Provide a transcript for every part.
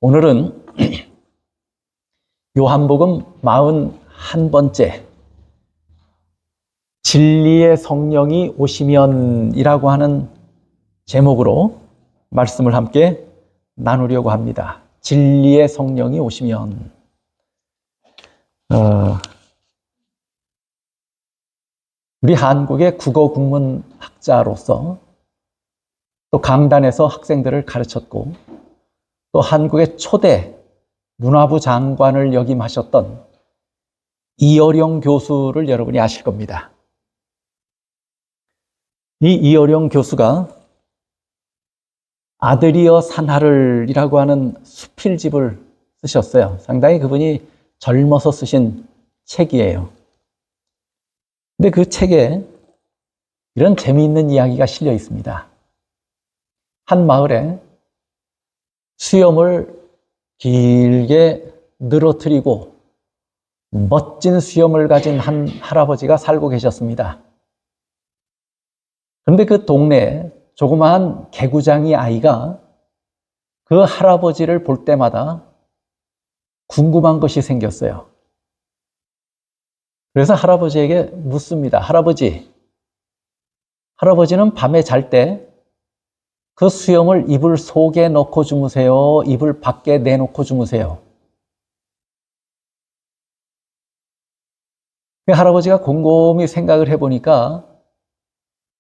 오늘은 요한복음 41번째 진리의 성령이 오시면이라고 하는 제목으로 말씀을 함께 나누려고 합니다. 진리의 성령이 오시면. 우리 한국의 국어 국문학자로서 또 강단에서 학생들을 가르쳤고 또 한국의 초대 문화부 장관을 역임하셨던 이어령 교수를 여러분이 아실 겁니다. 이 이어령 교수가 아들이여 산하를이라고 하는 수필집을 쓰셨어요. 상당히 그분이 젊어서 쓰신 책이에요. 근데 그 책에 이런 재미있는 이야기가 실려 있습니다. 한 마을에 수염을 길게 늘어뜨리고 멋진 수염을 가진 한 할아버지가 살고 계셨습니다. 그런데 그 동네에 조그마한 개구장이 아이가 그 할아버지를 볼 때마다 궁금한 것이 생겼어요. 그래서 할아버지에게 묻습니다. 할아버지는 밤에 잘 때 그 수염을 이불 속에 넣고 주무세요? 이불 밖에 내놓고 주무세요? 할아버지가 곰곰이 생각을 해보니까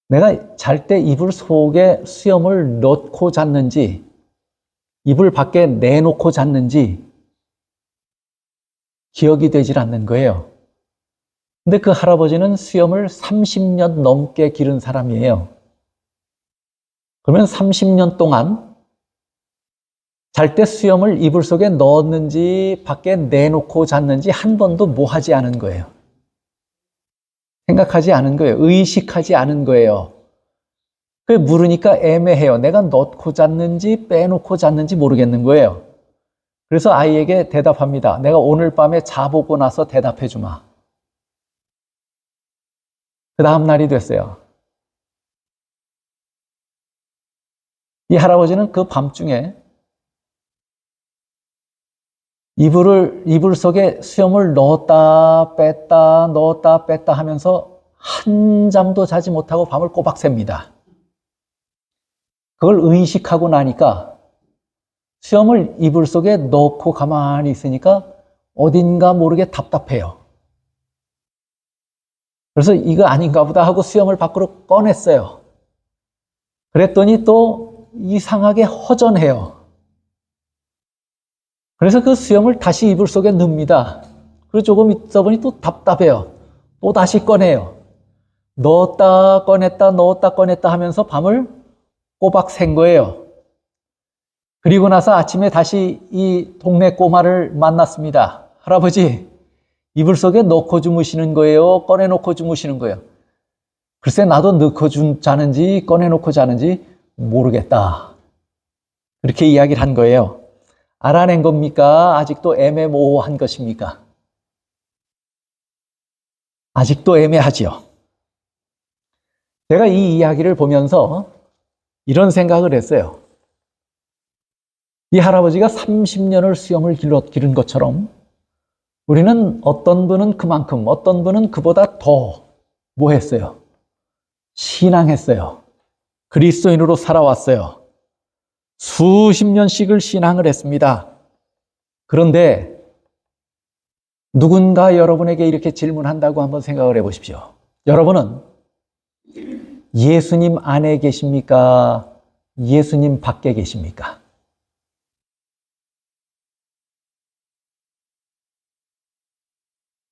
내가 잘 때 이불 속에 수염을 넣고 잤는지 이불 밖에 내놓고 잤는지 기억이 되질 않는 거예요. 근데 그 할아버지는 수염을 30년 넘게 기른 사람이에요. 그러면 30년 동안 잘 때 수염을 이불 속에 넣었는지 밖에 내놓고 잤는지 한 번도 뭐 하지 않은 거예요. 생각하지 않은 거예요. 의식하지 않은 거예요. 그 물으니까 애매해요. 내가 넣고 잤는지 빼놓고 잤는지 모르겠는 거예요. 그래서 아이에게 대답합니다. 내가 오늘 밤에 자보고 나서 대답해 주마. 그 다음 날이 됐어요. 이 할아버지는 그 밤중에 이불 속에 수염을 넣었다 뺐다 하면서 한잠도 자지 못하고 밤을 꼬박 샙니다. 그걸 의식하고 나니까 수염을 이불 속에 넣고 가만히 있으니까 어딘가 모르게 답답해요. 그래서 이거 아닌가 보다 하고 수염을 밖으로 꺼냈어요. 그랬더니 또 이상하게 허전해요. 그래서 그 수염을 다시 이불 속에 넣습니다. 그리고 조금 있다 보니 또 답답해요. 또 다시 꺼내요. 넣었다 꺼냈다 하면서 밤을 꼬박 샌 거예요. 그리고 나서 아침에 다시 이 동네 꼬마를 만났습니다. 할아버지, 이불 속에 넣고 주무시는 거예요? 꺼내놓고 주무시는 거예요? 글쎄 나도 넣고 자는지 꺼내놓고 자는지 모르겠다. 그렇게 이야기를 한 거예요. 알아낸 겁니까? 아직도 애매모호한 것입니까? 아직도 애매하지요. 제가 이 이야기를 보면서 이런 생각을 했어요. 이 할아버지가 30년을 수염을 기른 것처럼 우리는 어떤 분은 그만큼, 어떤 분은 그보다 더 뭐 했어요? 신앙했어요. 그리스도인으로 살아왔어요. 수십 년씩을 신앙을 했습니다. 그런데 누군가 여러분에게 이렇게 질문한다고 한번 생각을 해보십시오. 여러분은 예수님 안에 계십니까? 예수님 밖에 계십니까?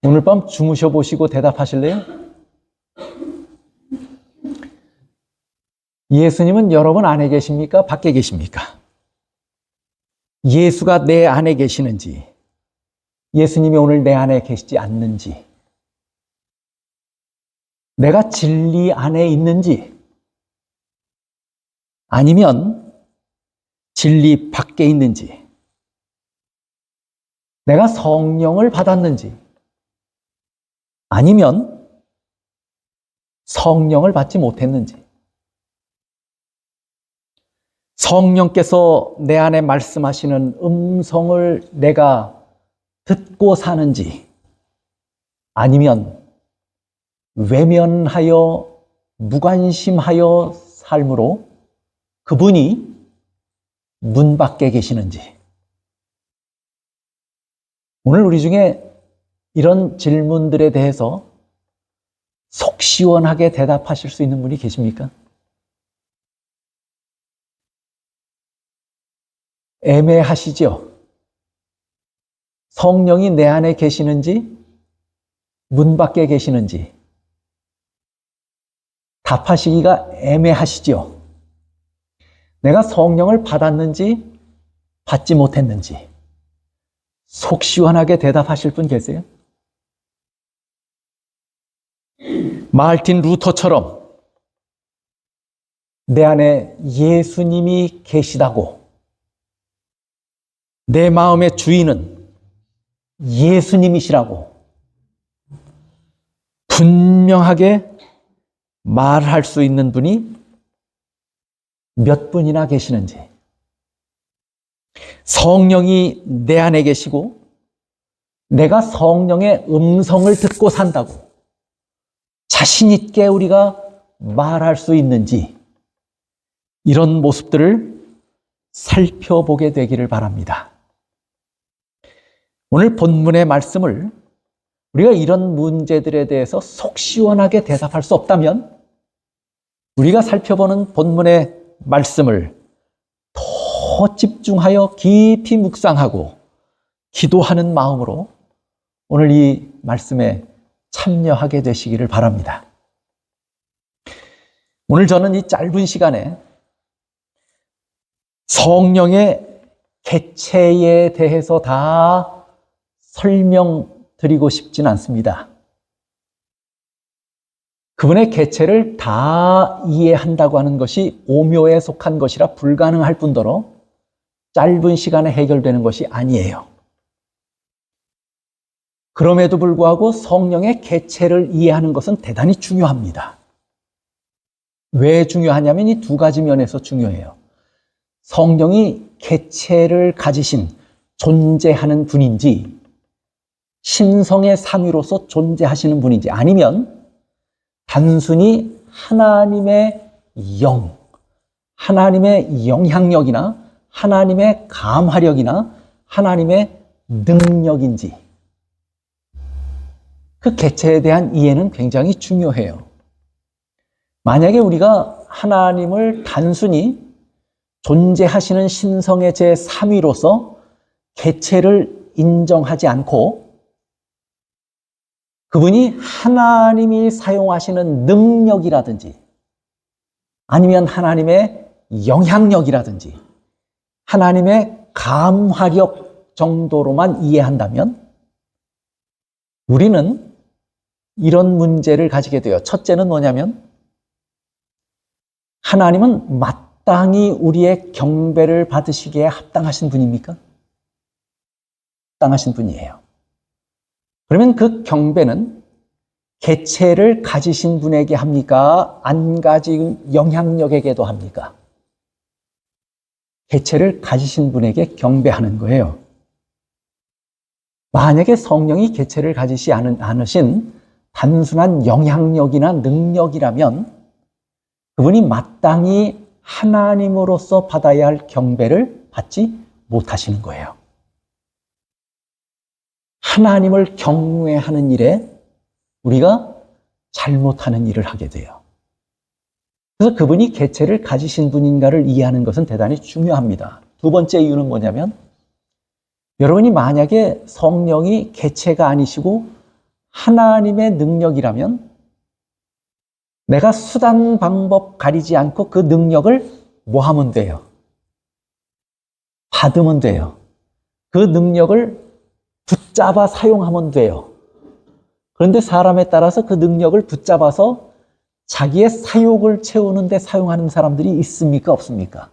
오늘 밤 주무셔 보시고 대답하실래요? 예수님은 여러분 안에 계십니까? 밖에 계십니까? 예수가 내 안에 계시는지, 예수님이 오늘 내 안에 계시지 않는지, 내가 진리 안에 있는지, 아니면 진리 밖에 있는지, 내가 성령을 받았는지, 아니면 성령을 받지 못했는지, 성령께서 내 안에 말씀하시는 음성을 내가 듣고 사는지, 아니면 외면하여 무관심하여 삶으로 그분이 문 밖에 계시는지. 오늘 우리 중에 이런 질문들에 대해서 속 시원하게 대답하실 수 있는 분이 계십니까? 애매하시죠? 성령이 내 안에 계시는지, 문 밖에 계시는지 답하시기가 애매하시죠? 내가 성령을 받았는지, 받지 못했는지 속 시원하게 대답하실 분 계세요? 마르틴 루터처럼 내 안에 예수님이 계시다고, 내 마음의 주인은 예수님이시라고 분명하게 말할 수 있는 분이 몇 분이나 계시는지, 성령이 내 안에 계시고 내가 성령의 음성을 듣고 산다고 자신 있게 우리가 말할 수 있는지, 이런 모습들을 살펴보게 되기를 바랍니다. 오늘 본문의 말씀을 우리가 이런 문제들에 대해서 속 시원하게 대답할 수 없다면 우리가 살펴보는 본문의 말씀을 더 집중하여 깊이 묵상하고 기도하는 마음으로 오늘 이 말씀에 참여하게 되시기를 바랍니다. 오늘 저는 이 짧은 시간에 성령의 개체에 대해서 다 설명드리고 싶진 않습니다. 그분의 개체를 다 이해한다고 하는 것이 오묘에 속한 것이라 불가능할 뿐더러 짧은 시간에 해결되는 것이 아니에요. 그럼에도 불구하고 성령의 개체를 이해하는 것은 대단히 중요합니다. 왜 중요하냐면 이 두 가지 면에서 중요해요. 성령이 개체를 가지신 존재하는 분인지, 신성의 삼위로서 존재하시는 분인지, 아니면 단순히 하나님의 영, 하나님의 영향력이나 하나님의 감화력이나 하나님의 능력인지, 그 개체에 대한 이해는 굉장히 중요해요. 만약에 우리가 하나님을 단순히 존재하시는 신성의 제3위로서 개체를 인정하지 않고 그분이 하나님이 사용하시는 능력이라든지 아니면 하나님의 영향력이라든지 하나님의 감화력 정도로만 이해한다면 우리는 이런 문제를 가지게 돼요. 첫째는 뭐냐면 하나님은 마땅히 우리의 경배를 받으시기에 합당하신 분입니까? 합당하신 분이에요. 그러면 그 경배는 개체를 가지신 분에게 합니까? 안 가진 영향력에게도 합니까? 개체를 가지신 분에게 경배하는 거예요. 만약에 성령이 개체를 가지시 않으신 단순한 영향력이나 능력이라면 그분이 마땅히 하나님으로서 받아야 할 경배를 받지 못하시는 거예요. 하나님을 경외하는 일에 우리가 잘못하는 일을 하게 돼요. 그래서 그분이 개체를 가지신 분인가를 이해하는 것은 대단히 중요합니다. 두 번째 이유는 뭐냐면 여러분이 만약에 성령이 개체가 아니시고 하나님의 능력이라면 내가 수단 방법 가리지 않고 그 능력을 뭐 하면 돼요? 받으면 돼요. 그 능력을 붙잡아 사용하면 돼요. 그런데 사람에 따라서 그 능력을 붙잡아서 자기의 사욕을 채우는 데 사용하는 사람들이 있습니까? 없습니까?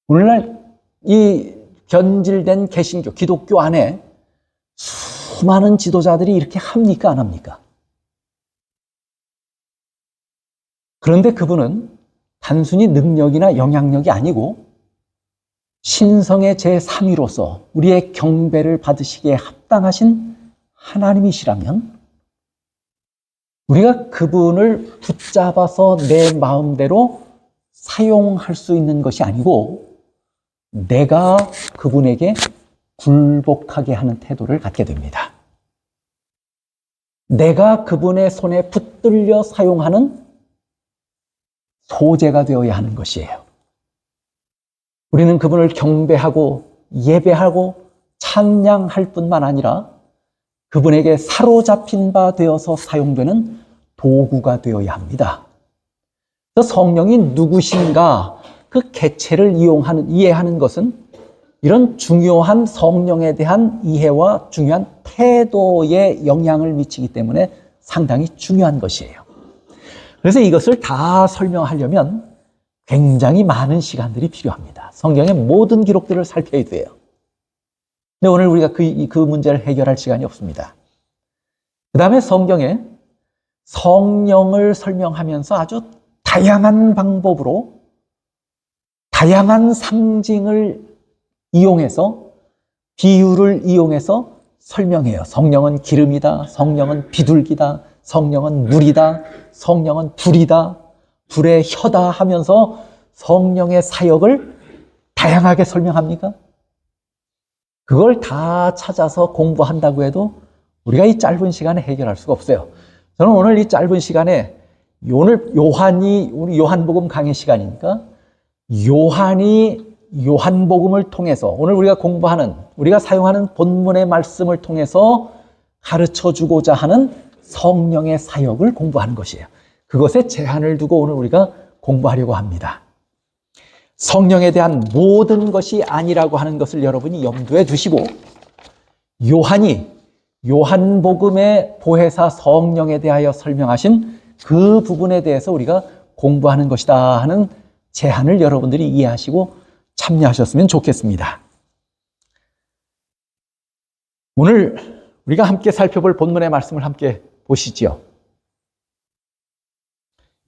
오늘날 이 변질된 개신교, 기독교 안에 수많은 지도자들이 이렇게 합니까? 안 합니까? 그런데 그분은 단순히 능력이나 영향력이 아니고 신성의 제3위로서 우리의 경배를 받으시기에 합당하신 하나님이시라면 우리가 그분을 붙잡아서 내 마음대로 사용할 수 있는 것이 아니고 내가 그분에게 굴복하게 하는 태도를 갖게 됩니다. 내가 그분의 손에 붙들려 사용하는 소재가 되어야 하는 것이에요. 우리는 그분을 경배하고 예배하고 찬양할 뿐만 아니라 그분에게 사로잡힌 바 되어서 사용되는 도구가 되어야 합니다. 성령이 누구신가 그 개체를 이해하는 것은 이런 중요한 성령에 대한 이해와 중요한 태도에 영향을 미치기 때문에 상당히 중요한 것이에요. 그래서 이것을 다 설명하려면 굉장히 많은 시간들이 필요합니다. 성경의 모든 기록들을 살펴야 돼요. 근데 오늘 우리가 그 문제를 해결할 시간이 없습니다. 그 다음에 성경에 성령을 설명하면서 아주 다양한 방법으로 다양한 상징을 이용해서 비유를 이용해서 설명해요. 성령은 기름이다. 성령은 비둘기다. 성령은 물이다. 성령은 불이다. 불의 혀다 하면서 성령의 사역을 다양하게 설명합니까? 그걸 다 찾아서 공부한다고 해도 우리가 이 짧은 시간에 해결할 수가 없어요. 저는 오늘 이 짧은 시간에 오늘 우리 요한복음 강의 시간이니까 요한이 요한복음을 통해서 오늘 우리가 사용하는 본문의 말씀을 통해서 가르쳐주고자 하는 성령의 사역을 공부하는 것이에요. 그것에 제한을 두고 오늘 우리가 공부하려고 합니다. 성령에 대한 모든 것이 아니라고 하는 것을 여러분이 염두에 두시고 요한이 요한복음의 보혜사 성령에 대하여 설명하신 그 부분에 대해서 우리가 공부하는 것이다 하는 제한을 여러분들이 이해하시고 참여하셨으면 좋겠습니다. 오늘 우리가 함께 살펴볼 본문의 말씀을 함께 보시지요.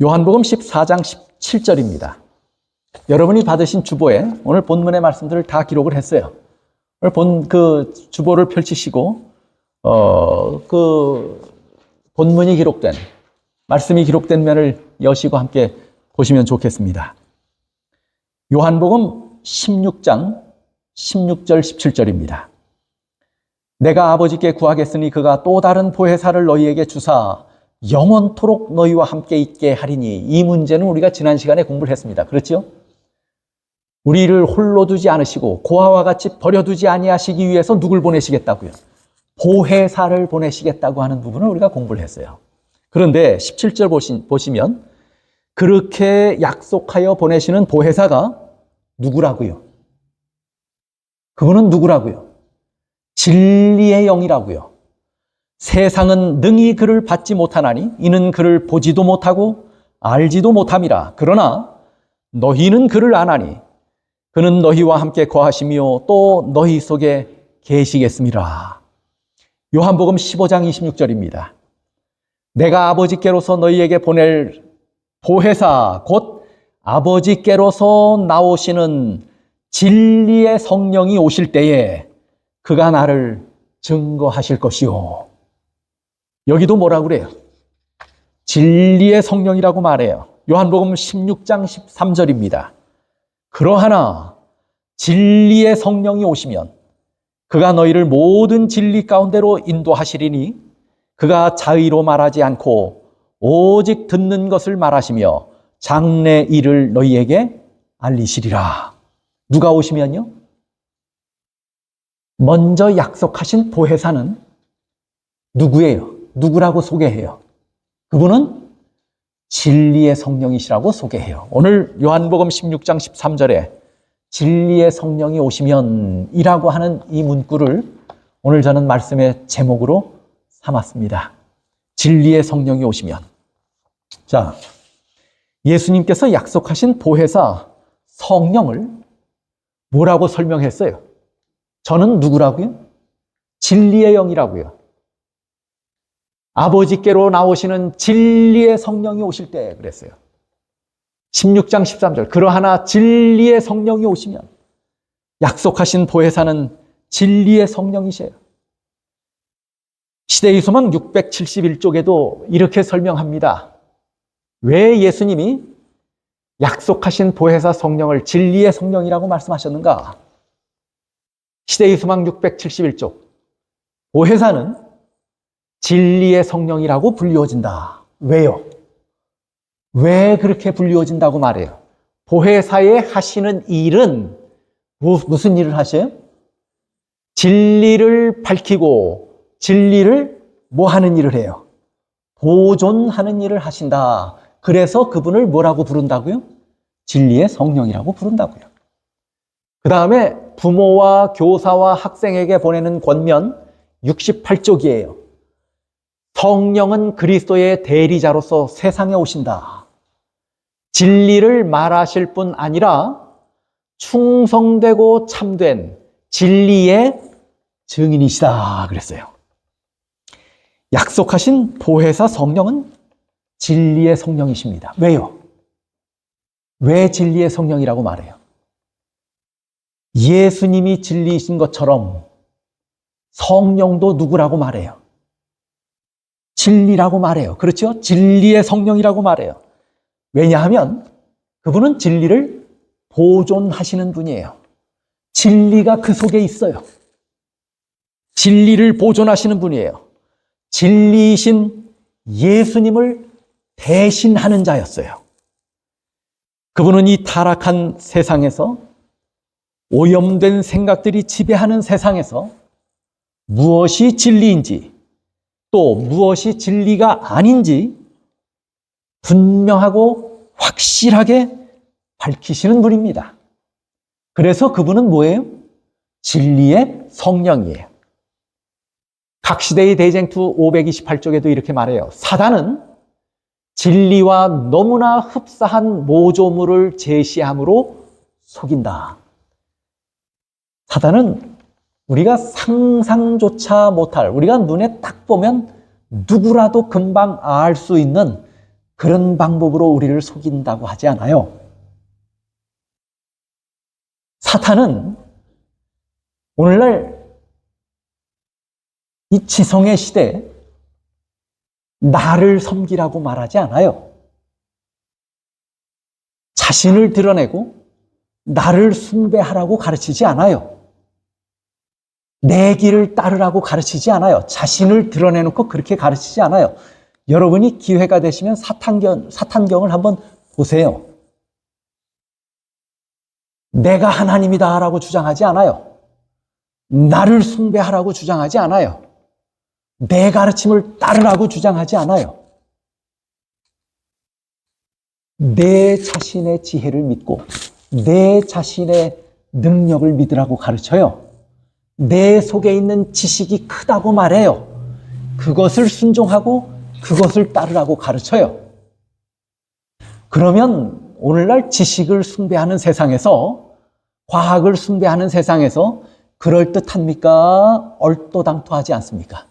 요한복음 14장 17절입니다. 여러분이 받으신 주보에 오늘 본문의 말씀들을 다 기록을 했어요. 오늘 그 주보를 펼치시고 그 본문이 기록된 말씀이 기록된 면을 여시고 함께 보시면 좋겠습니다. 요한복음 16장 16절 17절입니다. 내가 아버지께 구하겠으니 그가 또 다른 보혜사를 너희에게 주사 영원토록 너희와 함께 있게 하리니. 이 문제는 우리가 지난 시간에 공부를 했습니다. 그렇죠? 우리를 홀로 두지 않으시고 고아와 같이 버려두지 아니하시기 위해서 누굴 보내시겠다고요? 보혜사를 보내시겠다고 하는 부분을 우리가 공부를 했어요. 그런데 17절 보시면 그렇게 약속하여 보내시는 보혜사가 누구라고요? 그분은 누구라고요? 진리의 영이라고요. 세상은 능히 그를 받지 못하나니 이는 그를 보지도 못하고 알지도 못함이라. 그러나 너희는 그를 아나니 그는 너희와 함께 거하시며 또 너희 속에 계시겠음이라. 요한복음 15장 26절입니다. 내가 아버지께로서 너희에게 보낼 보혜사 곧 아버지께로서 나오시는 진리의 성령이 오실 때에 그가 나를 증거하실 것이요. 여기도 뭐라고 그래요? 진리의 성령이라고 말해요. 요한복음 16장 13절입니다. 그러하나 진리의 성령이 오시면 그가 너희를 모든 진리 가운데로 인도하시리니 그가 자의로 말하지 않고 오직 듣는 것을 말하시며 장래 일을 너희에게 알리시리라. 누가 오시면요? 먼저 약속하신 보혜사는 누구예요? 누구라고 소개해요? 그분은 진리의 성령이시라고 소개해요. 오늘 요한복음 16장 13절에 진리의 성령이 오시면 이라고 하는 이 문구를 오늘 저는 말씀의 제목으로 삼았습니다. 진리의 성령이 오시면. 자, 예수님께서 약속하신 보혜사 성령을 뭐라고 설명했어요? 저는 누구라고요? 진리의 영이라고요. 아버지께로 나오시는 진리의 성령이 오실 때 그랬어요. 16장 13절 그러하나 진리의 성령이 오시면 약속하신 보혜사는 진리의 성령이세요. 시대의 소망 671쪽에도 이렇게 설명합니다. 왜 예수님이 약속하신 보혜사 성령을 진리의 성령이라고 말씀하셨는가? 시대의 소망 671쪽 보혜사는 진리의 성령이라고 불리워진다. 왜요? 왜 그렇게 불리워진다고 말해요? 보혜사의 하시는 일은 무슨 일을 하셔요? 진리를 밝히고 진리를 뭐 하는 일을 해요? 보존하는 일을 하신다. 그래서 그분을 뭐라고 부른다고요? 진리의 성령이라고 부른다고요. 그 다음에 부모와 교사와 학생에게 보내는 권면 68쪽이에요. 성령은 그리스도의 대리자로서 세상에 오신다. 진리를 말하실 뿐 아니라 충성되고 참된 진리의 증인이시다 그랬어요. 약속하신 보혜사 성령은 진리의 성령이십니다. 왜요? 왜 진리의 성령이라고 말해요? 예수님이 진리이신 것처럼 성령도 누구라고 말해요? 진리라고 말해요. 그렇죠? 진리의 성령이라고 말해요. 왜냐하면 그분은 진리를 보존하시는 분이에요. 진리가 그 속에 있어요. 진리를 보존하시는 분이에요. 진리이신 예수님을 대신하는 자였어요. 그분은 이 타락한 세상에서 오염된 생각들이 지배하는 세상에서 무엇이 진리인지 또 무엇이 진리가 아닌지 분명하고 확실하게 밝히시는 분입니다. 그래서 그분은 뭐예요? 진리의 성령이에요. 각 시대의 대쟁투 528쪽에도 이렇게 말해요. 사단은 진리와 너무나 흡사한 모조물을 제시함으로 속인다. 사단은 우리가 상상조차 못할, 우리가 눈에 딱 보면 누구라도 금방 알 수 있는 그런 방법으로 우리를 속인다고 하지 않아요. 사탄은 오늘날 이 지성의 시대에 나를 섬기라고 말하지 않아요. 자신을 드러내고 나를 숭배하라고 가르치지 않아요. 내 길을 따르라고 가르치지 않아요. 자신을 드러내놓고 그렇게 가르치지 않아요. 여러분이 기회가 되시면 사탄경을 한번 보세요. 내가 하나님이다 라고 주장하지 않아요. 나를 숭배하라고 주장하지 않아요. 내 가르침을 따르라고 주장하지 않아요. 내 자신의 지혜를 믿고 내 자신의 능력을 믿으라고 가르쳐요. 내 속에 있는 지식이 크다고 말해요. 그것을 순종하고 그것을 따르라고 가르쳐요. 그러면 오늘날 지식을 숭배하는 세상에서, 과학을 숭배하는 세상에서 그럴듯합니까? 얼토당토하지 않습니까?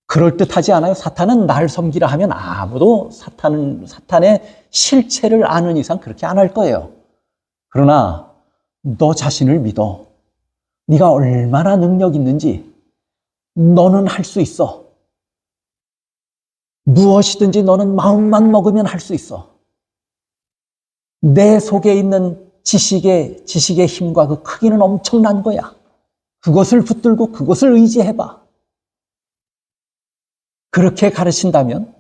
그럴듯하지 않아요? 사탄은 날 섬기라 하면 아무도 사탄의 실체를 아는 이상 그렇게 안 할 거예요. 그러나 너 자신을 믿어. 네가 얼마나 능력 있는지 너는 할 수 있어. 무엇이든지 너는 마음만 먹으면 할 수 있어. 내 속에 있는 지식의 힘과 그 크기는 엄청난 거야. 그것을 붙들고 그것을 의지해봐. 그렇게 가르친다면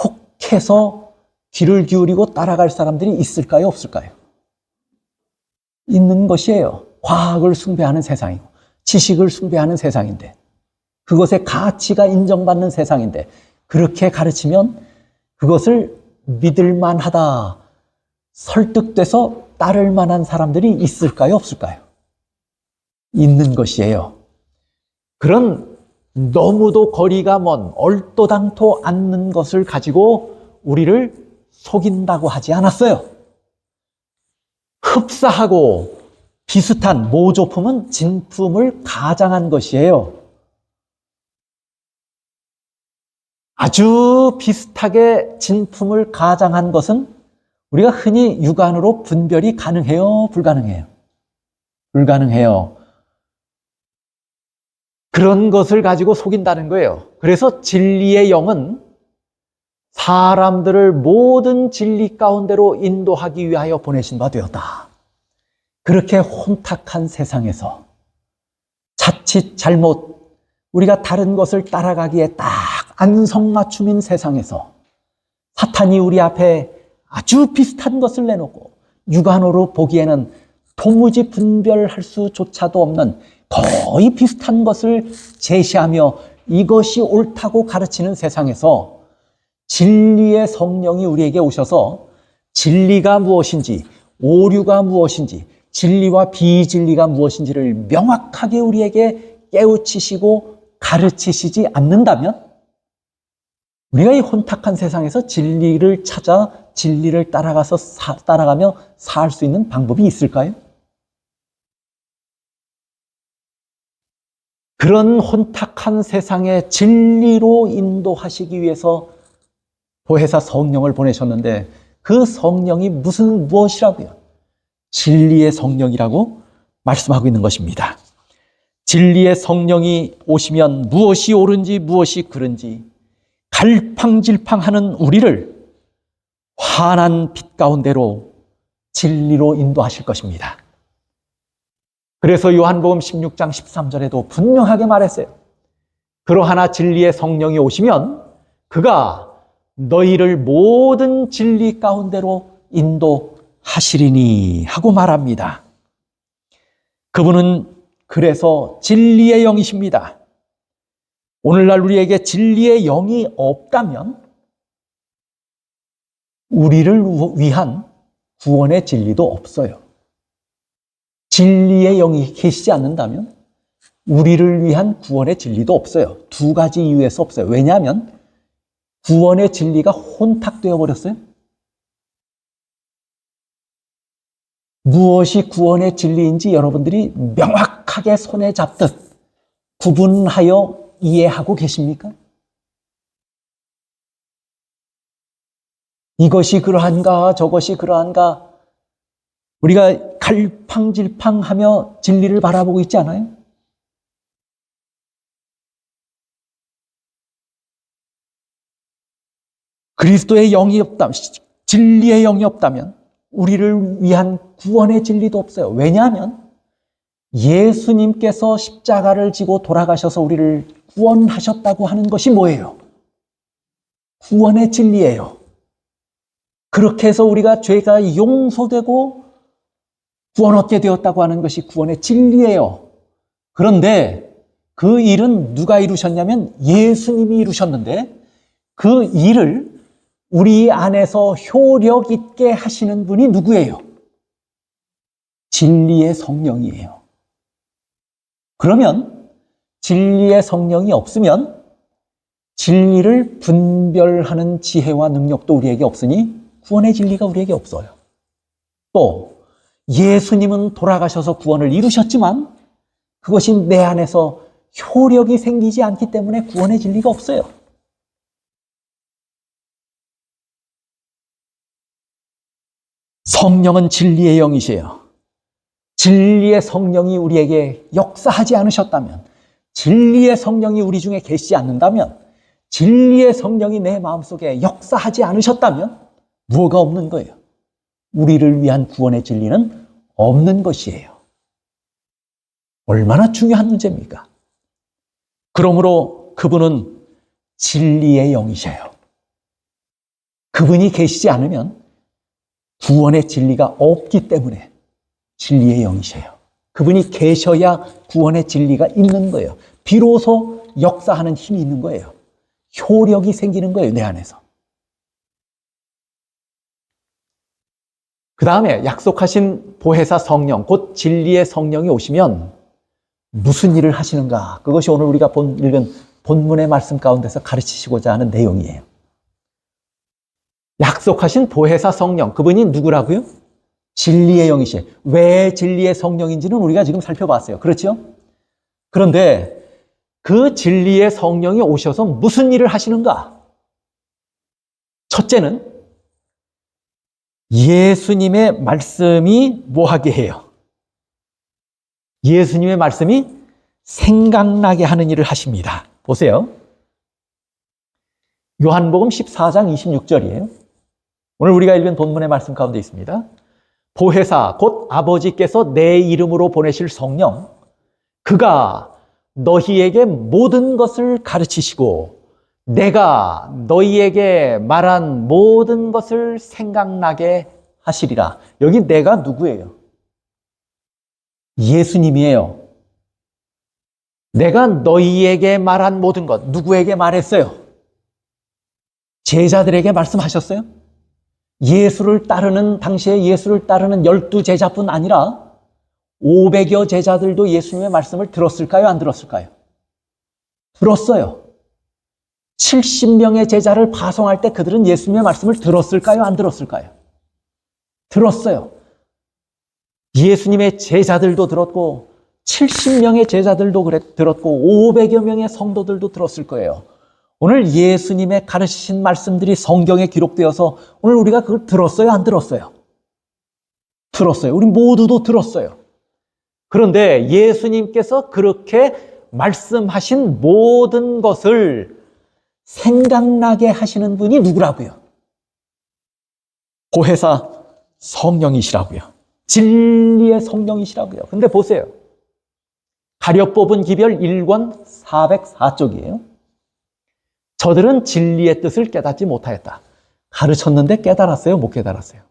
혹해서 귀를 기울이고 따라갈 사람들이 있을까요? 없을까요? 있는 것이에요. 과학을 숭배하는 세상이고 지식을 숭배하는 세상인데, 그것의 가치가 인정받는 세상인데 그렇게 가르치면 그것을 믿을 만하다, 설득돼서 따를 만한 사람들이 있을까요? 없을까요? 있는 것이에요. 그런 너무도 거리가 먼 얼토당토 않는 것을 가지고 우리를 속인다고 하지 않았어요. 흡사하고 비슷한 모조품은 진품을 가장한 것이에요. 아주 비슷하게 진품을 가장한 것은 우리가 흔히 육안으로 분별이 가능해요? 불가능해요? 불가능해요. 그런 것을 가지고 속인다는 거예요. 그래서 진리의 영은 사람들을 모든 진리 가운데로 인도하기 위하여 보내신 바 되었다. 그렇게 혼탁한 세상에서 자칫 잘못 우리가 다른 것을 따라가기에 딱 안성맞춤인 세상에서 사탄이 우리 앞에 아주 비슷한 것을 내놓고 육안으로 보기에는 도무지 분별할 수조차도 없는 거의 비슷한 것을 제시하며 이것이 옳다고 가르치는 세상에서 진리의 성령이 우리에게 오셔서 진리가 무엇인지, 오류가 무엇인지, 진리와 비진리가 무엇인지를 명확하게 우리에게 깨우치시고 가르치시지 않는다면 우리가 이 혼탁한 세상에서 진리를 찾아 진리를 따라가며 살 수 있는 방법이 있을까요? 그런 혼탁한 세상에 진리로 인도하시기 위해서 보혜사 성령을 보내셨는데 그 성령이 무엇이라고요? 진리의 성령이라고 말씀하고 있는 것입니다. 진리의 성령이 오시면 무엇이 옳은지 무엇이 그른지 갈팡질팡하는 우리를 환한 빛 가운데로 진리로 인도하실 것입니다. 그래서 요한복음 16장 13절에도 분명하게 말했어요. 그러하나 진리의 성령이 오시면 그가 너희를 모든 진리 가운데로 인도하시리니 하고 말합니다. 그분은 그래서 진리의 영이십니다. 오늘날 우리에게 진리의 영이 없다면 우리를 위한 구원의 진리도 없어요. 진리의 영이 계시지 않는다면 우리를 위한 구원의 진리도 없어요. 두 가지 이유에서 없어요. 왜냐하면 구원의 진리가 혼탁되어 버렸어요. 무엇이 구원의 진리인지 여러분들이 명확하게 손에 잡듯 구분하여 이해하고 계십니까? 이것이 그러한가 저것이 그러한가 우리가 갈팡질팡하며 진리를 바라보고 있지 않아요? 그리스도의 영이 없다면, 진리의 영이 없다면 우리를 위한 구원의 진리도 없어요. 왜냐하면 예수님께서 십자가를 지고 돌아가셔서 우리를 구원하셨다고 하는 것이 뭐예요? 구원의 진리예요. 그렇게 해서 우리가 죄가 용서되고 구원 얻게 되었다고 하는 것이 구원의 진리예요. 그런데 그 일은 누가 이루셨냐면 예수님이 이루셨는데 그 일을 우리 안에서 효력 있게 하시는 분이 누구예요? 진리의 성령이에요. 그러면 진리의 성령이 없으면 진리를 분별하는 지혜와 능력도 우리에게 없으니 구원의 진리가 우리에게 없어요. 또 예수님은 돌아가셔서 구원을 이루셨지만 그것이 내 안에서 효력이 생기지 않기 때문에 구원의 진리가 없어요. 성령은 진리의 영이세요. 진리의 성령이 우리에게 역사하지 않으셨다면, 진리의 성령이 우리 중에 계시지 않는다면, 진리의 성령이 내 마음속에 역사하지 않으셨다면 무엇가 없는 거예요? 우리를 위한 구원의 진리는 없는 것이에요. 얼마나 중요한 문제입니까? 그러므로 그분은 진리의 영이셔요. 그분이 계시지 않으면 구원의 진리가 없기 때문에 진리의 영이셔요. 그분이 계셔야 구원의 진리가 있는 거예요. 비로소 역사하는 힘이 있는 거예요. 효력이 생기는 거예요, 내 안에서. 그 다음에 약속하신 보혜사 성령, 곧 진리의 성령이 오시면 무슨 일을 하시는가? 그것이 오늘 우리가 읽은 본문의 말씀 가운데서 가르치시고자 하는 내용이에요. 약속하신 보혜사 성령, 그분이 누구라고요? 진리의 영이시에요. 왜 진리의 성령인지는 우리가 지금 살펴봤어요. 그렇죠? 그런데 그 진리의 성령이 오셔서 무슨 일을 하시는가? 첫째는 예수님의 말씀이 뭐하게 해요? 예수님의 말씀이 생각나게 하는 일을 하십니다. 보세요. 요한복음 14장 26절이에요. 오늘 우리가 읽은 본문의 말씀 가운데 있습니다. 보혜사 곧 아버지께서 내 이름으로 보내실 성령, 그가 너희에게 모든 것을 가르치시고 내가 너희에게 말한 모든 것을 생각나게 하시리라. 여기 내가 누구예요? 예수님이에요. 내가 너희에게 말한 모든 것, 누구에게 말했어요? 제자들에게 말씀하셨어요? 예수를 따르는, 당시에 예수를 따르는 12제자뿐 아니라 500여 제자들도 예수님의 말씀을 들었을까요? 안 들었을까요? 들었어요. 70명의 제자를 파송할 때 그들은 예수님의 말씀을 들었을까요? 안 들었을까요? 들었어요. 예수님의 제자들도 들었고 70명의 제자들도 들었고 500여 명의 성도들도 들었을 거예요. 오늘 예수님의 가르치신 말씀들이 성경에 기록되어서 오늘 우리가 그걸 들었어요? 안 들었어요? 들었어요. 우리 모두도 들었어요. 그런데 예수님께서 그렇게 말씀하신 모든 것을 생각나게 하시는 분이 누구라고요? 보혜사 성령이시라고요. 진리의 성령이시라고요. 근데 보세요. 가려 뽑은 기별 1권 404쪽이에요. 저들은 진리의 뜻을 깨닫지 못하였다. 가르쳤는데 깨달았어요? 못 깨달았어요?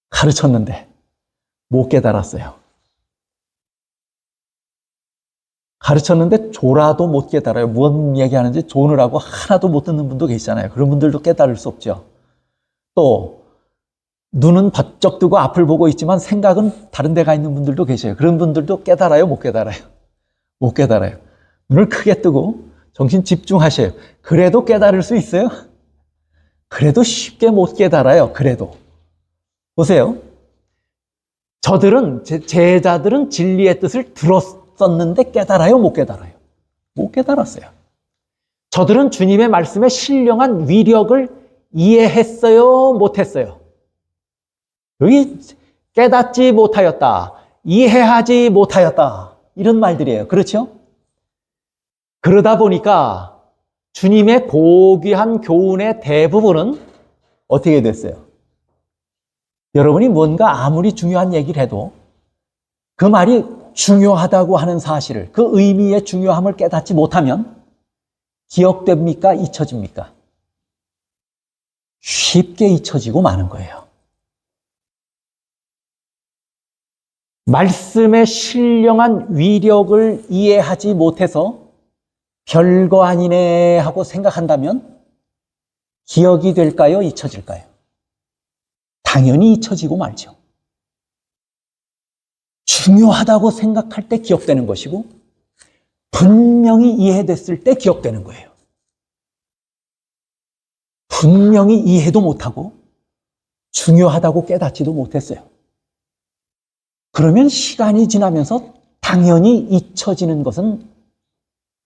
가르쳤는데 못 깨달았어요. 가르쳤는데 조라도 못 깨달아요. 무슨 얘기하는지 조느라고 하나도 못 듣는 분도 계시잖아요. 그런 분들도 깨달을 수 없죠. 또 눈은 바쩍 뜨고 앞을 보고 있지만 생각은 다른 데 가 있는 분들도 계셔요. 그런 분들도 깨달아요? 못 깨달아요? 못 깨달아요. 눈을 크게 뜨고 정신 집중하셔요. 그래도 깨달을 수 있어요? 그래도 쉽게 못 깨달아요. 그래도. 보세요. 저들은, 제자들은 진리의 뜻을 들었었는데 깨달아요? 못 깨달아요? 못 깨달았어요. 저들은 주님의 말씀의 신령한 위력을 이해했어요? 못했어요? 여기 깨닫지 못하였다. 이해하지 못하였다. 이런 말들이에요. 그렇죠? 그러다 보니까 주님의 고귀한 교훈의 대부분은 어떻게 됐어요? 여러분이 뭔가 아무리 중요한 얘기를 해도 그 말이 중요하다고 하는 사실을, 그 의미의 중요함을 깨닫지 못하면 기억됩니까? 잊혀집니까? 쉽게 잊혀지고 마는 거예요. 말씀의 신령한 위력을 이해하지 못해서 별거 아니네 하고 생각한다면 기억이 될까요? 잊혀질까요? 당연히 잊혀지고 말죠. 중요하다고 생각할 때 기억되는 것이고 분명히 이해됐을 때 기억되는 거예요. 분명히 이해도 못하고 중요하다고 깨닫지도 못했어요. 그러면 시간이 지나면서 당연히 잊혀지는 것은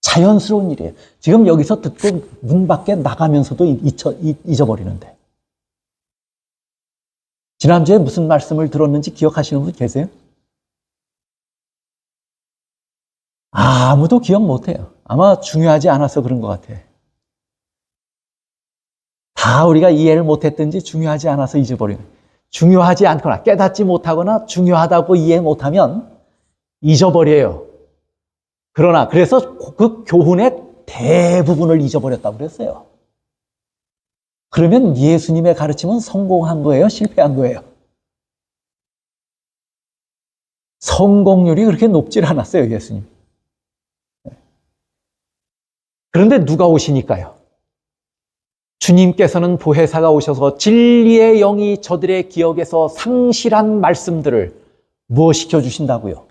자연스러운 일이에요. 지금 여기서 듣고 문 밖에 나가면서도 잊어버리는데. 지난주에 무슨 말씀을 들었는지 기억하시는 분 계세요? 아무도 기억 못해요. 아마 중요하지 않아서 그런 것 같아요. 다 우리가 이해를 못했든지 중요하지 않아서 잊어버리는 거예요. 중요하지 않거나 깨닫지 못하거나 중요하다고 이해 못하면 잊어버려요. 그러나 그래서 그 교훈의 대부분을 잊어버렸다고 그랬어요. 그러면 예수님의 가르침은 성공한 거예요? 실패한 거예요? 성공률이 그렇게 높질 않았어요, 예수님. 그런데 누가 오시니까요? 주님께서는 보혜사가 오셔서 진리의 영이 저들의 기억에서 상실한 말씀들을 무엇시켜 주신다고요?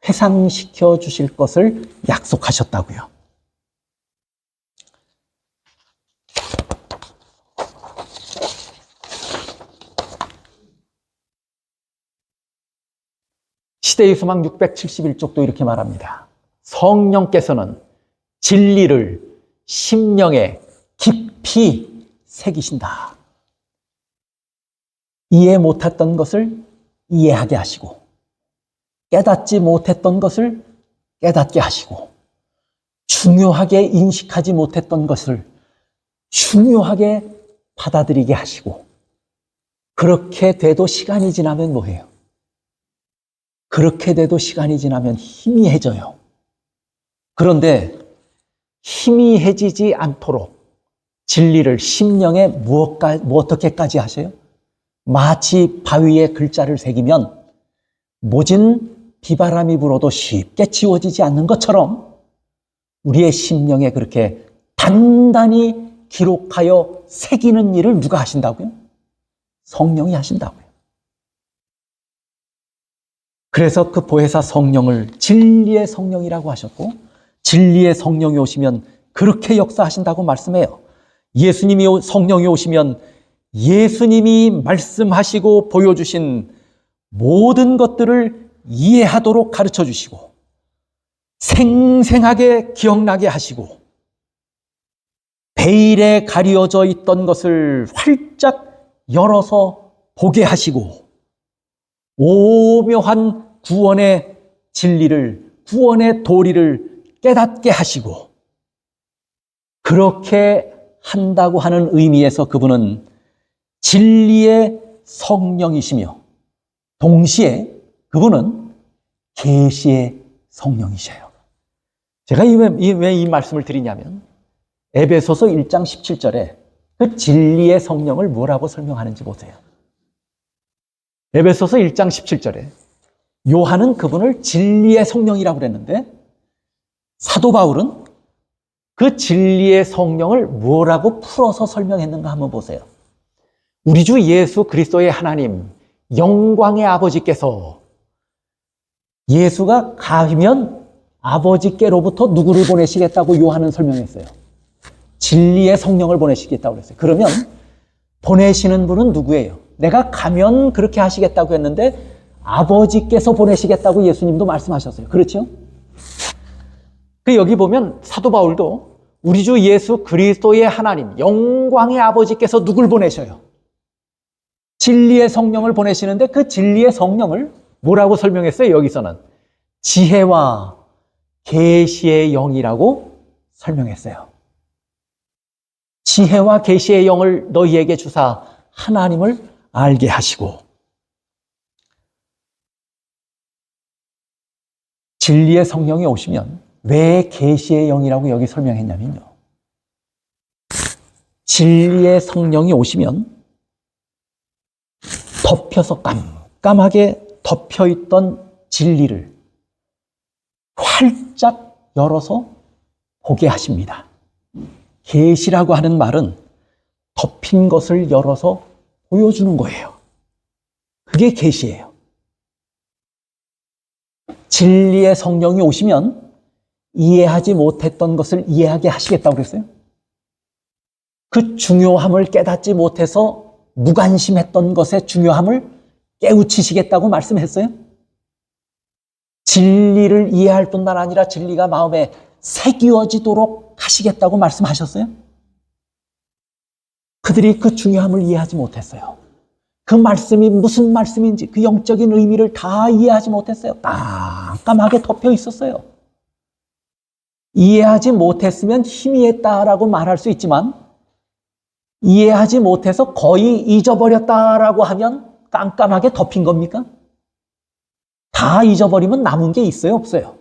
회상시켜 주실 것을 약속하셨다고요. 시대의 소망 671쪽도 이렇게 말합니다. 성령께서는 진리를 심령에 깊이 새기신다. 이해 못했던 것을 이해하게 하시고, 깨닫지 못했던 것을 깨닫게 하시고, 중요하게 인식하지 못했던 것을 중요하게 받아들이게 하시고, 그렇게 돼도 시간이 지나면 뭐해요? 그렇게 돼도 시간이 지나면 희미해져요. 그런데 희미해지지 않도록 진리를 심령에 어떻게까지 하셔요? 마치 바위에 글자를 새기면 모진 비바람이 불어도 쉽게 지워지지 않는 것처럼 우리의 심령에 그렇게 단단히 기록하여 새기는 일을 누가 하신다고요? 성령이 하신다고요. 그래서 그 보혜사 성령을 진리의 성령이라고 하셨고, 진리의 성령이 오시면 그렇게 역사하신다고 말씀해요. 예수님이 성령이 오시면 예수님이 말씀하시고 보여주신 모든 것들을 이해하도록 가르쳐 주시고, 생생하게 기억나게 하시고, 베일에 가려져 있던 것을 활짝 열어서 보게 하시고, 오묘한 구원의 진리를, 구원의 도리를 깨닫게 하시고, 그렇게 한다고 하는 의미에서 그분은 진리의 성령이시며 동시에 그분은 계시의 성령이셔요. 제가 왜 이 말씀을 드리냐면, 에베소서 1장 17절에 그 진리의 성령을 뭐라고 설명하는지 보세요. 에베소서 1장 17절에 요한은 그분을 진리의 성령이라고 그랬는데, 사도 바울은 그 진리의 성령을 뭐라고 풀어서 설명했는가 한번 보세요. 우리 주 예수 그리스도의 하나님, 영광의 아버지께서, 예수가 가면 아버지께로부터 누구를 보내시겠다고 요한은 설명했어요. 진리의 성령을 보내시겠다고 그랬어요. 그러면 보내시는 분은 누구예요? 내가 가면 그렇게 하시겠다고 했는데 아버지께서 보내시겠다고 예수님도 말씀하셨어요. 그렇죠? 여기 보면 사도 바울도 우리 주 예수 그리스도의 하나님, 영광의 아버지께서 누굴 보내셔요? 진리의 성령을 보내시는데 그 진리의 성령을 뭐라고 설명했어요? 여기서는 지혜와 계시의 영이라고 설명했어요. 지혜와 계시의 영을 너희에게 주사 하나님을 알게 하시고, 진리의 성령이 오시면 왜 계시의 영이라고 여기 설명했냐면요, 진리의 성령이 오시면 덮여서 깜깜하게 덮여있던 진리를 활짝 열어서 보게 하십니다. 계시라고 하는 말은 덮인 것을 열어서 보여주는 거예요. 그게 계시예요. 진리의 성령이 오시면 이해하지 못했던 것을 이해하게 하시겠다고 그랬어요. 그 중요함을 깨닫지 못해서 무관심했던 것의 중요함을 깨우치시겠다고 말씀했어요. 진리를 이해할 뿐만 아니라 진리가 마음에 새기워지도록 하시겠다고 말씀하셨어요. 그들이 그 중요함을 이해하지 못했어요. 그 말씀이 무슨 말씀인지 그 영적인 의미를 다 이해하지 못했어요. 깜깜하게 덮여 있었어요. 이해하지 못했으면 희미했다라고 말할 수 있지만, 이해하지 못해서 거의 잊어버렸다라고 하면 깜깜하게 덮인 겁니까? 다 잊어버리면 남은 게 있어요, 없어요?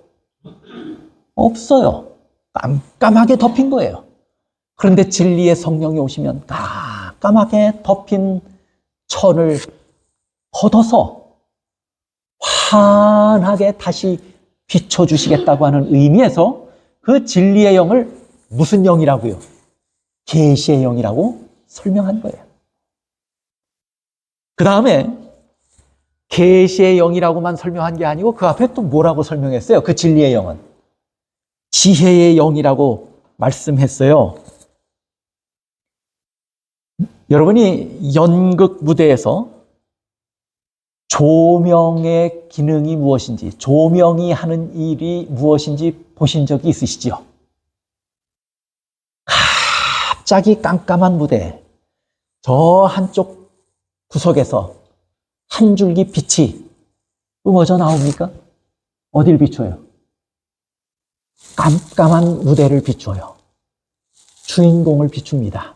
없어요. 깜깜하게 덮인 거예요. 그런데 진리의 성령이 오시면 깜깜하게 덮인 천을 걷어서 환하게 다시 비춰주시겠다고 하는 의미에서 그 진리의 영을 무슨 영이라고요? 계시의 영이라고 설명한 거예요. 그 다음에 계시의 영이라고만 설명한 게 아니고 그 앞에 또 뭐라고 설명했어요? 그 진리의 영은 지혜의 영이라고 말씀했어요. 여러분이 연극 무대에서 조명의 기능이 무엇인지, 조명이 하는 일이 무엇인지 보신 적이 있으시죠? 갑자기 깜깜한 무대, 저 한쪽 구석에서 한 줄기 빛이 뿜어져 나옵니까? 어딜 비춰요? 깜깜한 무대를 비춰요. 주인공을 비춥니다.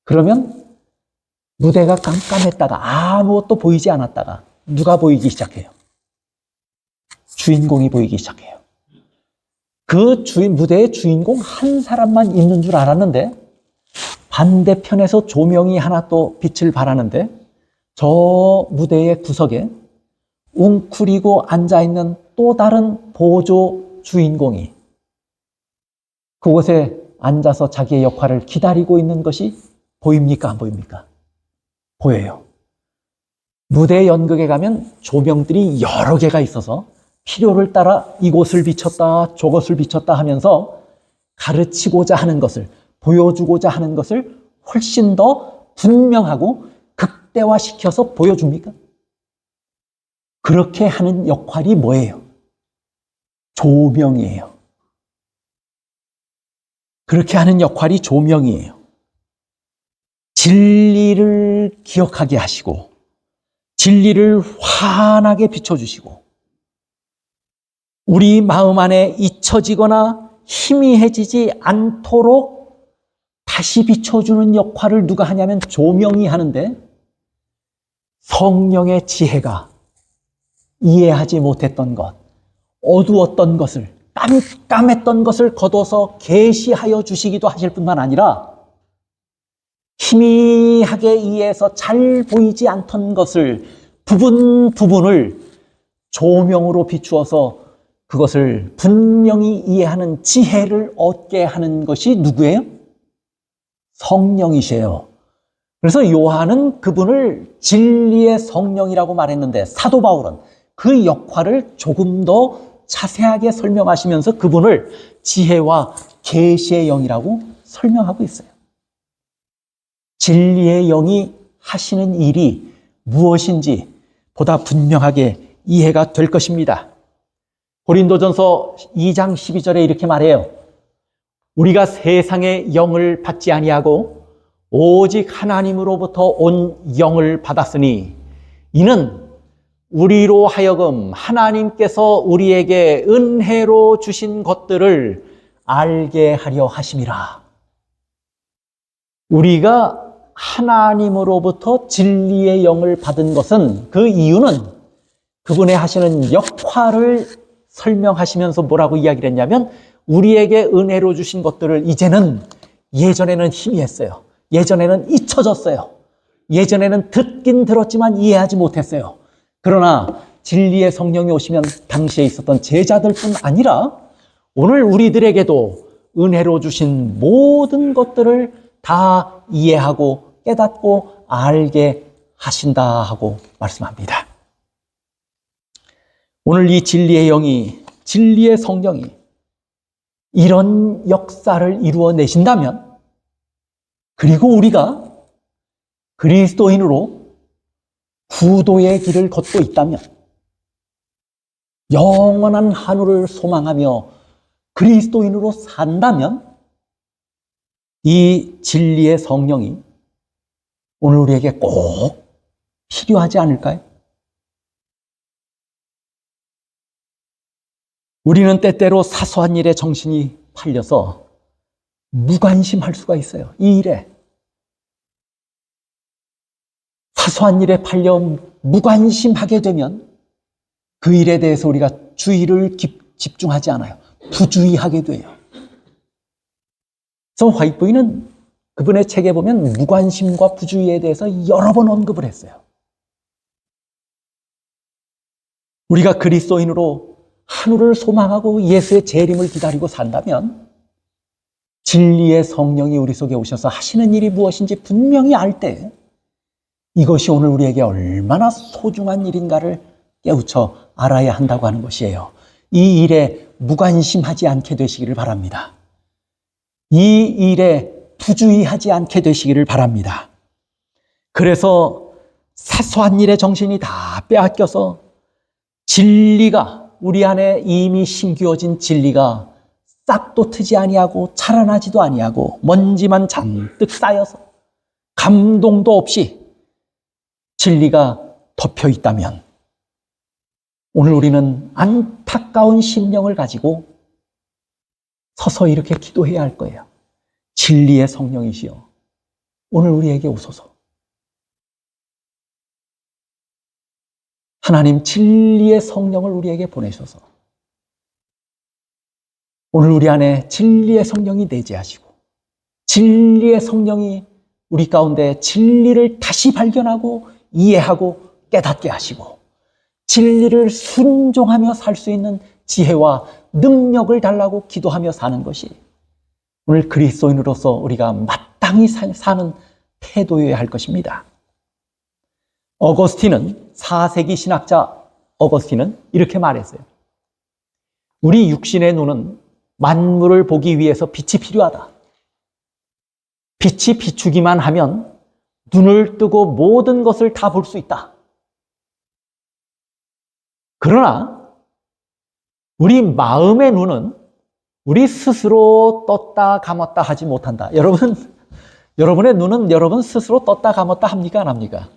그러면 무대가 깜깜했다가 아무것도 보이지 않았다가 누가 보이기 시작해요? 주인공이 보이기 시작해요. 그 무대의 주인공 한 사람만 있는 줄 알았는데 반대편에서 조명이 하나 또 빛을 발하는데 저 무대의 구석에 웅크리고 앉아있는 또 다른 보조 주인공이 그곳에 앉아서 자기의 역할을 기다리고 있는 것이 보입니까? 안 보입니까? 보여요. 무대 연극에 가면 조명들이 여러 개가 있어서 필요를 따라 이곳을 비췄다 저곳을 비췄다 하면서 가르치고자 하는 것을 보여주고자 하는 것을 훨씬 더 분명하고 극대화시켜서 보여줍니까? 그렇게 하는 역할이 뭐예요? 조명이에요. 그렇게 하는 역할이 조명이에요. 진리를 기억하게 하시고 진리를 환하게 비춰주시고 우리 마음 안에 잊혀지거나 희미해지지 않도록 다시 비춰주는 역할을 누가 하냐면 조명이 하는데 성령의 지혜가 이해하지 못했던 것, 어두웠던 것을, 깜깜했던 것을 걷어서 계시하여 주시기도 하실 뿐만 아니라 희미하게 이해해서 잘 보이지 않던 것을 부분을 조명으로 비추어서 그것을 분명히 이해하는 지혜를 얻게 하는 것이 누구예요? 성령이세요. 그래서 요한은 그분을 진리의 성령이라고 말했는데 사도 바울은 그 역할을 조금 더 자세하게 설명하시면서 그분을 지혜와 계시의 영이라고 설명하고 있어요. 진리의 영이 하시는 일이 무엇인지 보다 분명하게 이해가 될 것입니다. 고린도전서 2장 12절에 이렇게 말해요. 우리가 세상의 영을 받지 아니하고 오직 하나님으로부터 온 영을 받았으니 이는 우리로 하여금 하나님께서 우리에게 은혜로 주신 것들을 알게 하려 하심이라. 우리가 하나님으로부터 진리의 영을 받은 것은 그 이유는 그분의 하시는 역할을 설명하시면서 뭐라고 이야기를 했냐면 우리에게 은혜로 주신 것들을 이제는 예전에는 희미했어요. 예전에는 잊혀졌어요. 예전에는 듣긴 들었지만 이해하지 못했어요. 그러나 진리의 성령이 오시면 당시에 있었던 제자들뿐 아니라 오늘 우리들에게도 은혜로 주신 모든 것들을 다 이해하고 깨닫고 알게 하신다 하고 말씀합니다. 오늘 이 진리의 영이, 진리의 성령이 이런 역사를 이루어내신다면 그리고 우리가 그리스도인으로 구도의 길을 걷고 있다면 영원한 한우를 소망하며 그리스도인으로 산다면 이 진리의 성령이 오늘 우리에게 꼭 필요하지 않을까요? 우리는 때때로 사소한 일에 정신이 팔려서 무관심할 수가 있어요. 이 일에. 사소한 일에 팔려 무관심하게 되면 그 일에 대해서 우리가 주의를 집중하지 않아요. 부주의하게 돼요. 그래서 화이트보이는 그분의 책에 보면 무관심과 부주의에 대해서 여러 번 언급을 했어요. 우리가 그리스도인으로 하늘을 소망하고 예수의 재림을 기다리고 산다면 진리의 성령이 우리 속에 오셔서 하시는 일이 무엇인지 분명히 알 때 이것이 오늘 우리에게 얼마나 소중한 일인가를 깨우쳐 알아야 한다고 하는 것이에요. 이 일에 무관심하지 않게 되시기를 바랍니다. 이 일에 부주의하지 않게 되시기를 바랍니다. 그래서 사소한 일에 정신이 다 빼앗겨서 진리가 우리 안에 이미 심기어진 진리가 싹도 트지 아니하고 자라나지도 아니하고 먼지만 잔뜩 쌓여서 감동도 없이 진리가 덮여 있다면 오늘 우리는 안타까운 심령을 가지고 서서 이렇게 기도해야 할 거예요. 진리의 성령이시여, 오늘 우리에게 오소서. 하나님 진리의 성령을 우리에게 보내셔서 오늘 우리 안에 진리의 성령이 내재하시고 진리의 성령이 우리 가운데 진리를 다시 발견하고 이해하고 깨닫게 하시고 진리를 순종하며 살 수 있는 지혜와 능력을 달라고 기도하며 사는 것이 오늘 그리스도인으로서 우리가 마땅히 사는 태도여야 할 것입니다. 어거스틴은 4세기 신학자 어거스틴은 이렇게 말했어요. 우리 육신의 눈은 만물을 보기 위해서 빛이 필요하다. 빛이 비추기만 하면 눈을 뜨고 모든 것을 다 볼 수 있다. 그러나 우리 마음의 눈은 우리 스스로 떴다 감았다 하지 못한다. 여러분의 눈은 여러분 스스로 떴다 감았다 합니까? 안 합니까?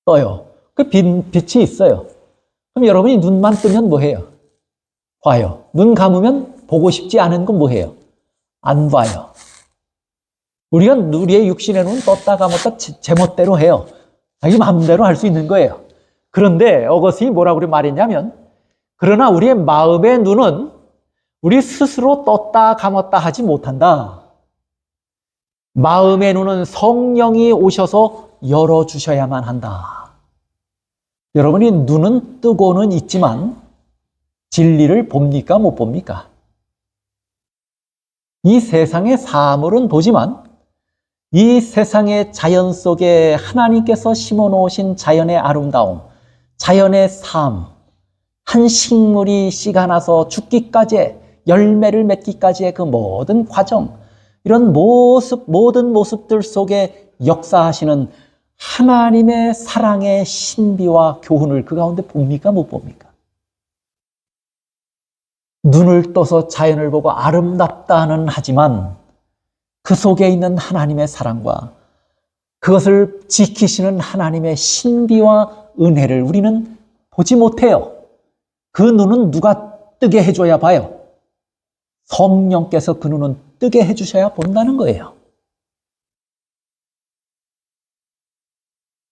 떠요. 그 빛이 있어요. 그럼 여러분이 눈만 뜨면 뭐 해요? 봐요. 눈 감으면 보고 싶지 않은 건 뭐 해요? 안 봐요. 우리가 우리의 육신의 눈은 떴다 감았다 제멋대로 해요. 자기 마음대로 할 수 있는 거예요. 그런데 어거스틴이 뭐라고 말했냐면, 그러나 우리의 마음의 눈은 우리 스스로 떴다 감았다 하지 못한다. 마음의 눈은 성령이 오셔서 열어주셔야만 한다. 여러분이 눈은 뜨고는 있지만 진리를 봅니까? 못 봅니까? 이 세상의 사물은 보지만 이 세상의 자연 속에 하나님께서 심어놓으신 자연의 아름다움, 자연의 삶, 한 식물이 씨가 나서 죽기까지 열매를 맺기까지의 그 모든 과정, 이런 모든 모습들 속에 역사하시는 하나님의 사랑의 신비와 교훈을 그 가운데 봅니까? 못 봅니까? 눈을 떠서 자연을 보고 아름답다는 하지만 그 속에 있는 하나님의 사랑과 그것을 지키시는 하나님의 신비와 은혜를 우리는 보지 못해요. 그 눈은 누가 뜨게 해줘야 봐요. 성령께서 그 눈은 뜨게 해주셔야 본다는 거예요.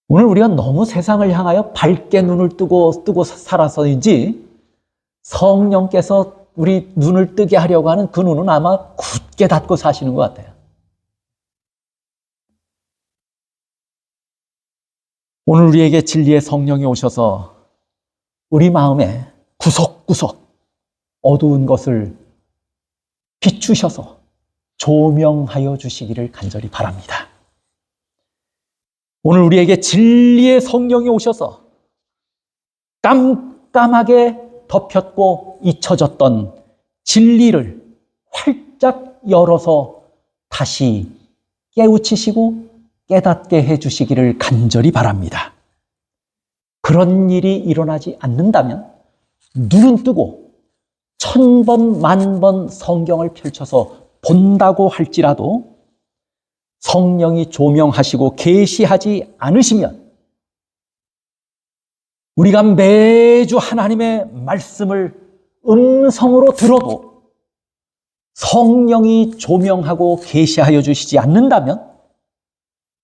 오늘 우리가 너무 세상을 향하여 밝게 눈을 뜨고 살아서인지 성령께서 우리 눈을 뜨게 하려고 하는 그 눈은 아마 굳게 닫고 사시는 것 같아요. 오늘 우리에게 진리의 성령이 오셔서 우리 마음에 구석구석 어두운 것을 비추셔서 조명하여 주시기를 간절히 바랍니다. 오늘 우리에게 진리의 성령이 오셔서 깜깜하게 덮였고 잊혀졌던 진리를 활짝 열어서 다시 깨우치시고 깨닫게 해주시기를 간절히 바랍니다. 그런 일이 일어나지 않는다면 눈은 뜨고 1000번, 10,000번 성경을 펼쳐서 본다고 할지라도 성령이 조명하시고 계시하지 않으시면 우리가 매주 하나님의 말씀을 음성으로 들어도 성령이 조명하고 계시하여 주시지 않는다면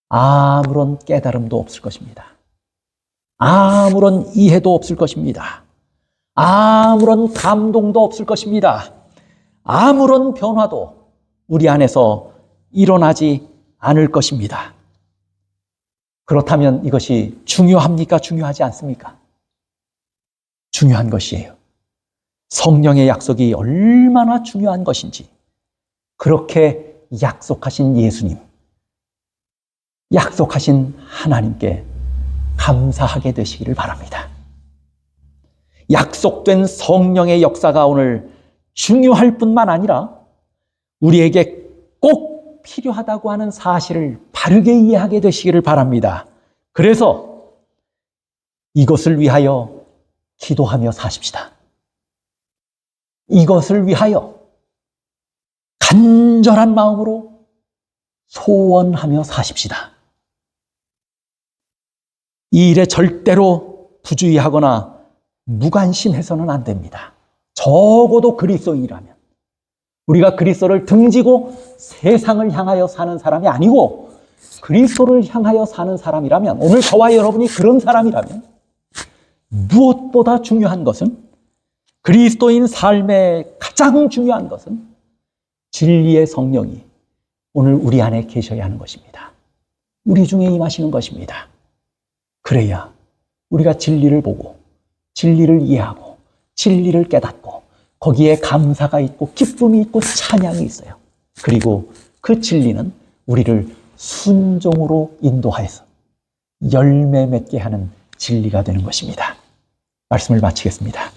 아무런 깨달음도 없을 것입니다. 아무런 이해도 없을 것입니다. 아무런 감동도 없을 것입니다. 아무런 변화도 우리 안에서 일어나지 않을 것입니다. 그렇다면 이것이 중요합니까? 중요하지 않습니까? 중요한 것이에요. 성령의 약속이 얼마나 중요한 것인지 그렇게 약속하신 예수님, 약속하신 하나님께 감사하게 되시기를 바랍니다. 약속된 성령의 역사가 오늘 중요할 뿐만 아니라 우리에게 꼭 필요하다고 하는 사실을 바르게 이해하게 되시기를 바랍니다. 그래서 이것을 위하여 기도하며 사십시다. 이것을 위하여 간절한 마음으로 소원하며 사십시다. 이 일에 절대로 부주의하거나 무관심해서는 안 됩니다. 적어도 그리스도인이라면 우리가 그리스도를 등지고 세상을 향하여 사는 사람이 아니고 그리스도를 향하여 사는 사람이라면, 오늘 저와 여러분이 그런 사람이라면 무엇보다 중요한 것은, 그리스도인 삶의 가장 중요한 것은 진리의 성령이 오늘 우리 안에 계셔야 하는 것입니다. 우리 중에 임하시는 것입니다. 그래야 우리가 진리를 보고 진리를 이해하고 진리를 깨닫고 거기에 감사가 있고 기쁨이 있고 찬양이 있어요. 그리고 그 진리는 우리를 순종으로 인도하여서 열매 맺게 하는 진리가 되는 것입니다. 말씀을 마치겠습니다.